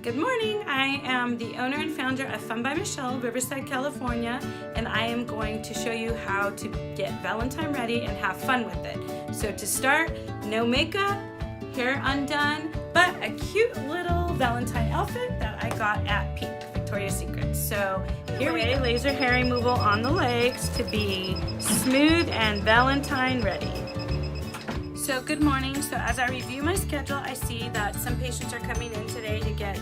Good morning. I am the owner and founder of Fun by Michelle, Riverside, California, and I am going to show you how to get Valentine ready and have fun with it. So to start, no makeup, hair undone, but a cute little Valentine outfit that I got at Peak, Victoria's Secret. So here we go. Laser hair removal on the legs to be smooth and Valentine ready. So good morning. So as I review my schedule, I see that some patients are coming in today to get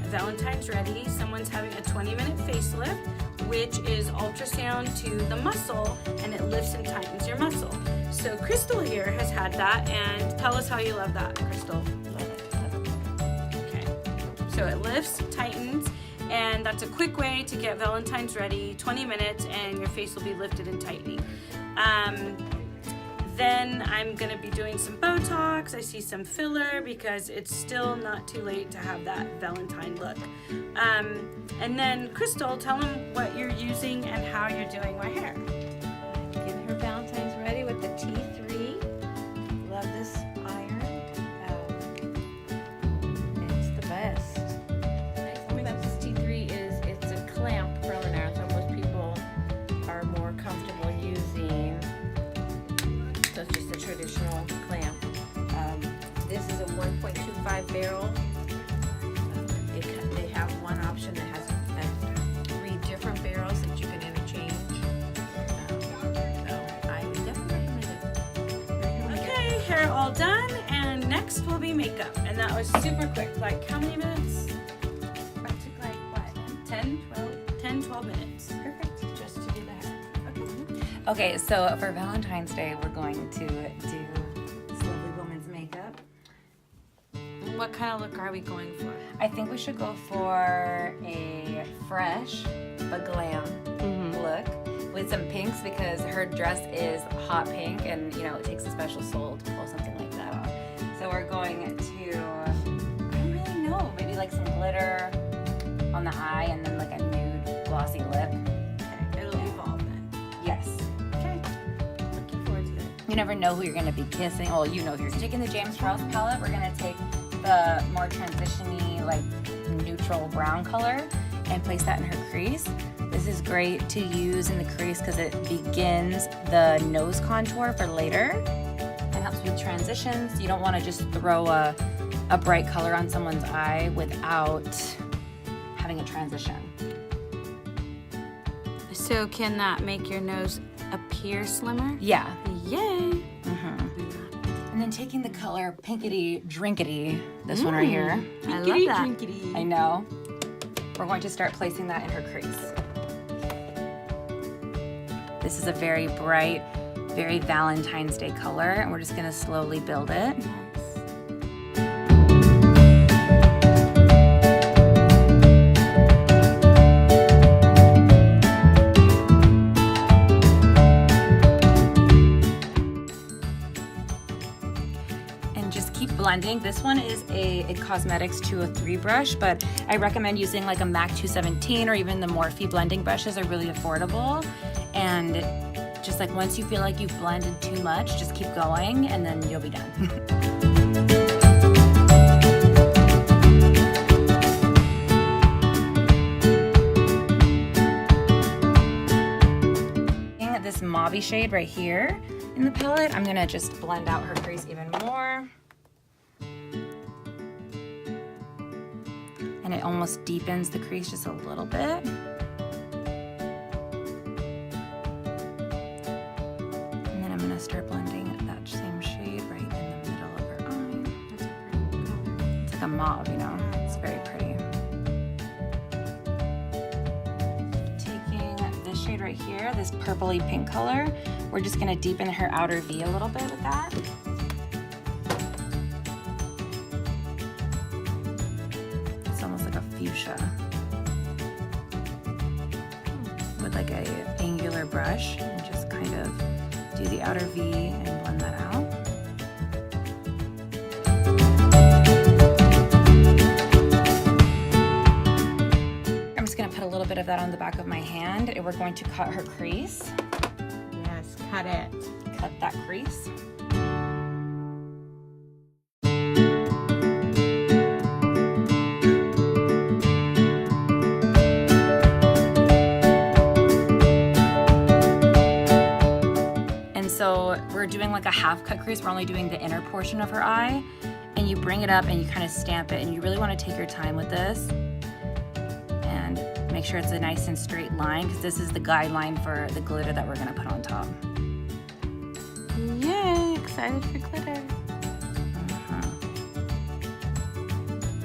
Valentine's ready. Someone's having a 20-minute facelift, which is ultrasound to the muscle, and it lifts and tightens your muscle. So Crystal here has had that, and tell us how you love that, Crystal. Okay. So it lifts, tightens, and that's a quick way to get Valentine's ready. 20 minutes, and your face will be lifted and tightening. Then I'm going to be doing some Botox. I see some filler because it's still not too late to have that Valentine look. And then Crystal, tell them what you're using and how you're doing my hair. Getting her Valentine's ready with the T3. Love this iron. It's the best. Nice thing about this T3 is it's a clamp curling iron, so most people are more comfortable using. So it's just a traditional clamp. This is a 1.25 barrel. They have one option that has 3 different barrels that you can interchange. So I would definitely recommend it. Okay, hair all done, and next will be makeup. And that was super quick. Like how many minutes? That took like what? 10, 12 minutes. Perfect. Just to do the hair. Okay. Okay, so for Valentine's Day, we're going to do this lovely woman's makeup. What kind of look are we going for? I think we should go for a fresh but glam look with some pinks because her dress is hot pink and, you know, it takes a special soul to pull something like that off. So we're going to, I don't really know, maybe like some glitter on the eye and then like a nude glossy lip. Okay, it'll evolve then. Yes. Looking forward to it. You never know who you're going to be kissing. Well, you know who you're taking the James Charles palette. We're going to take the more transition-y, like neutral brown color and place that in her crease. This is great to use in the crease because it begins the nose contour for later and helps with transitions. You don't want to just throw a bright color on someone's eye without having a transition. So can that make your nose appear slimmer? Yeah. Yay! And then taking the color Pinkity Drinkity, this one right here. I love that. Drinkity. I know. We're going to start placing that in her crease. This is a very bright, very Valentine's Day color, and we're just gonna slowly build it. Blending. This one is a Cosmetics 203 brush, but I recommend using like a MAC 217 or even the Morphe blending brushes are really affordable. And just like once you feel like you've blended too much, just keep going and then you'll be done. This mauve shade right here in the palette, I'm gonna just blend out her crease even more. And it almost deepens the crease just a little bit. And then I'm gonna start blending that same shade right in the middle of her eye. That's a pretty color. It's like a mauve, you know? It's very pretty. Taking this shade right here, this purpley pink color, we're just gonna deepen her outer V a little bit with that. Fuchsia with like a angular brush and just kind of do the outer V and blend that out. I'm just going to put a little bit of that on the back of my hand and we're going to cut her crease. Yes, cut it. Cut that crease. like a half cut crease. We're only doing the inner portion of her eye. And you bring it up and you kind of stamp it, and you really want to take your time with this and make sure it's a nice and straight line, because this is the guideline for the glitter that we're going to put on top. Yay, excited for glitter.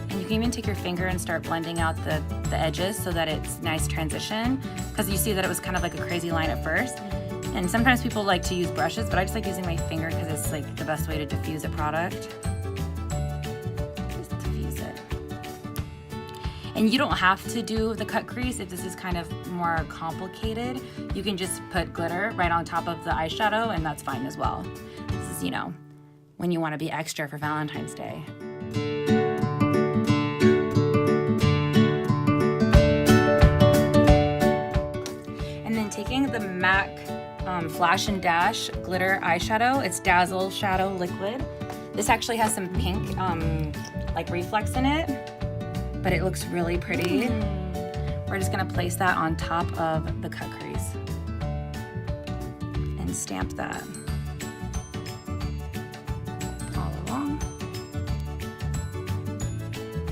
And you can even take your finger and start blending out the edges so that it's nice transition, because you see that it was kind of like a crazy line at first. And sometimes people like to use brushes, but I just like using my finger because it's like the best way to diffuse a product. And you don't have to do the cut crease if this is kind of more complicated. You can just put glitter right on top of the eyeshadow, and that's fine as well. This is, you know, when you want to be extra for Valentine's Day. And then taking the MAC Flash and Dash glitter eyeshadow, it's Dazzle Shadow Liquid. This actually has some pink like reflex in it, but it looks really pretty. We're just gonna place that on top of the cut crease and stamp that all along.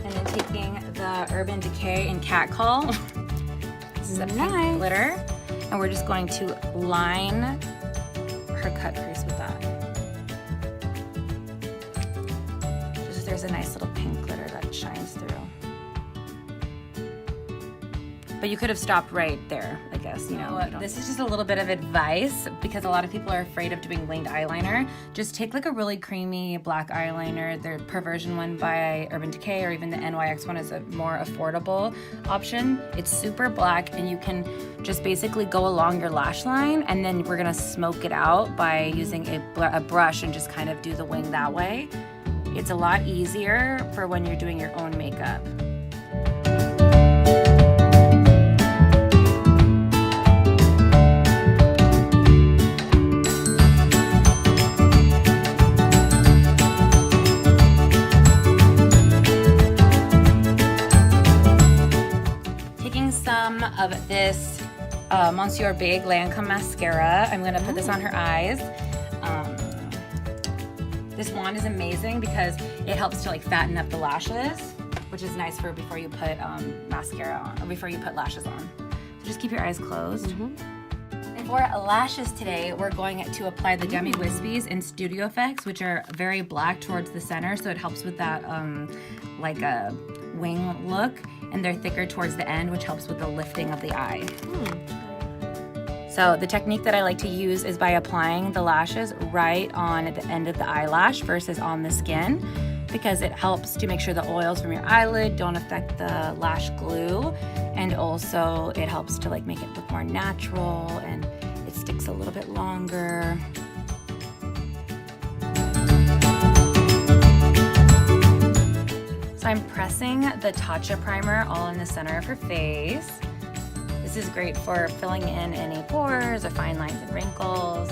And then taking the Urban Decay and Catcall, this is a pink glitter, and we're just going to line her cut crease with that. Just there's a nice little pink glitter that shines through. But you could have stopped right there, I guess, you know. This is just a little bit of advice, because a lot of people are afraid of doing winged eyeliner. Just take like a really creamy black eyeliner. The Perversion one by Urban Decay, or even the NYX one is a more affordable option. It's super black, and you can just basically go along your lash line, and then we're gonna smoke it out by using a brush and just kind of do the wing that way. It's a lot easier for when you're doing your own makeup. Some of this Monsieur Big Lancome mascara. I'm gonna put this on her eyes. This wand is amazing because it helps to like fatten up the lashes, which is nice for before you put mascara on, or before you put lashes on. So just keep your eyes closed. And for lashes today, we're going to apply the Demi Wispies in Studio Effects, which are very black towards the center, so it helps with that like a wing look. And they're thicker towards the end, which helps with the lifting of the eye. So the technique that I like to use is by applying the lashes right on the end of the eyelash versus on the skin, because it helps to make sure the oils from your eyelid don't affect the lash glue, and also it helps to like make it look more natural, and it sticks a little bit longer. So I'm pressing the Tatcha primer all in the center of her face. This is great for filling in any pores or fine lines and wrinkles.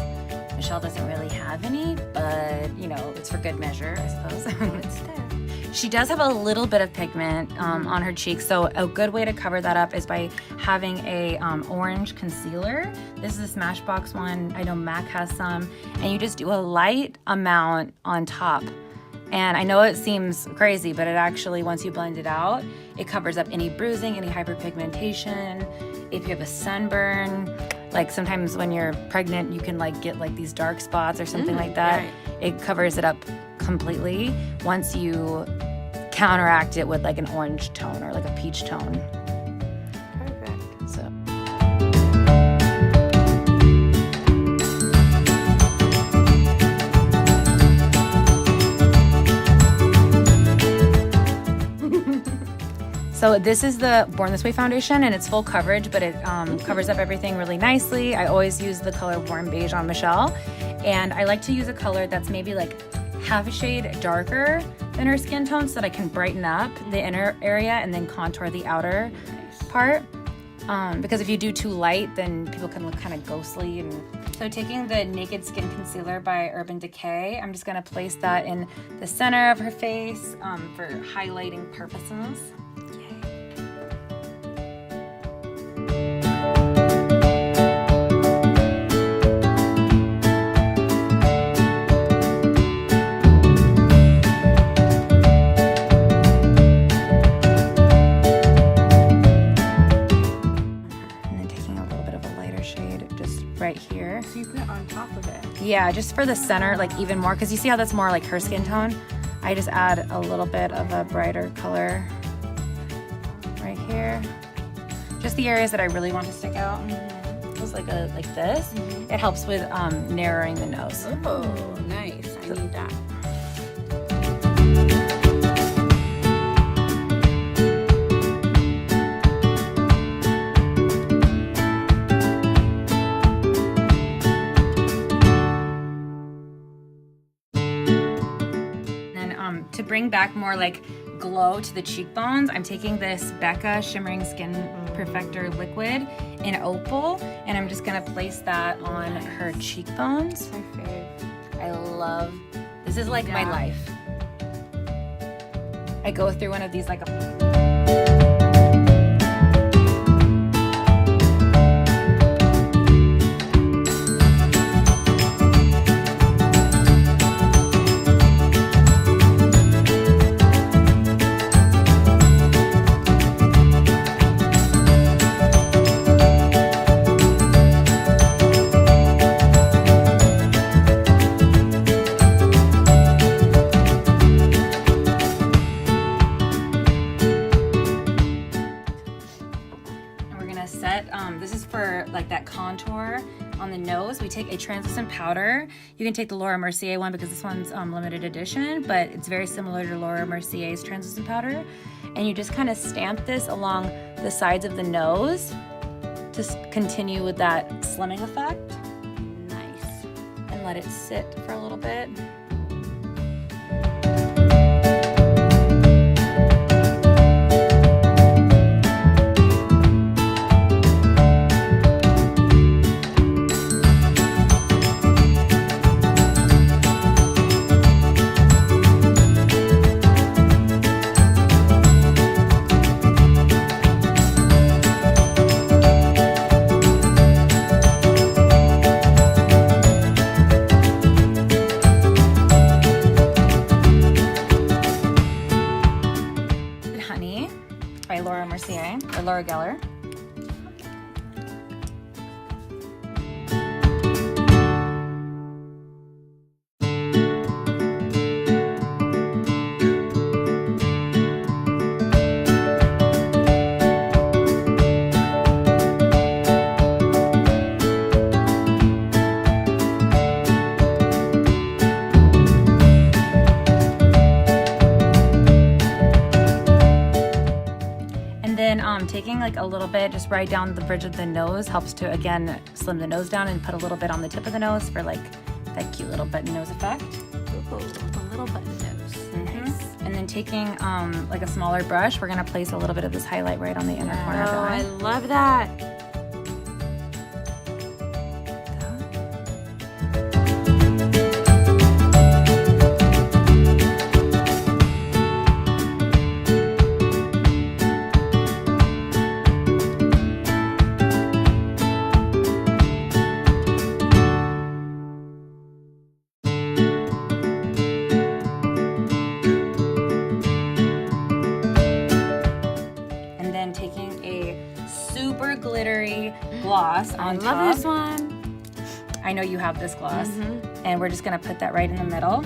Michelle doesn't really have any, but you know, it's for good measure, I suppose. It's there. She does have a little bit of pigment on her cheeks, so a good way to cover that up is by having a orange concealer. This is a Smashbox one. I know MAC has some, and you just do a light amount on top. And I know it seems crazy, but it actually, once you blend it out, it covers up any bruising, any hyperpigmentation. If you have a sunburn, like sometimes when you're pregnant, you can like get like these dark spots or something like that. Right. It covers it up completely once you counteract it with like an orange tone or like a peach tone. Perfect. So. So this is the Born This Way foundation, and it's full coverage, but it covers up everything really nicely. I always use the color Warm Beige on Michelle, and I like to use a color that's maybe like half a shade darker than her skin tone so that I can brighten up the inner area and then contour the outer part. Because if you do too light, then people can look kind of ghostly. And so taking the Naked Skin Concealer by Urban Decay, I'm just gonna place that in the center of her face for highlighting purposes. Yeah, just for the center, like even more, because you see how that's more like her skin tone. I just add a little bit of a brighter color right here. Just the areas that I really want to stick out. Just like this. It helps with narrowing the nose. Oh, nice. I need that. To bring back more like glow to the cheekbones, I'm taking this Becca Shimmering Skin Perfector liquid in Opal, and I'm just gonna place that on her cheekbones. My fave. I love, this is like my life. I go through one of these like this is for like that contour on the nose. We take a translucent powder. You can take the Laura Mercier one because this one's limited edition, but it's very similar to Laura Mercier's translucent powder. And you just kind of stamp this along the sides of the nose to continue with that slimming effect. Nice. And let it sit for a little bit. By Laura Mercier, or Laura Geller. Taking like a little bit just right down the bridge of the nose helps to again slim the nose down and put a little bit on the tip of the nose for like that cute little button nose effect. Ooh, a little button nose. Nice. And then taking like a smaller brush, we're gonna place a little bit of this highlight right on the inner corner of the eye. I love that. Taking a super glittery gloss on top. I love this one. I know you have this gloss. And we're just gonna put that right in the middle.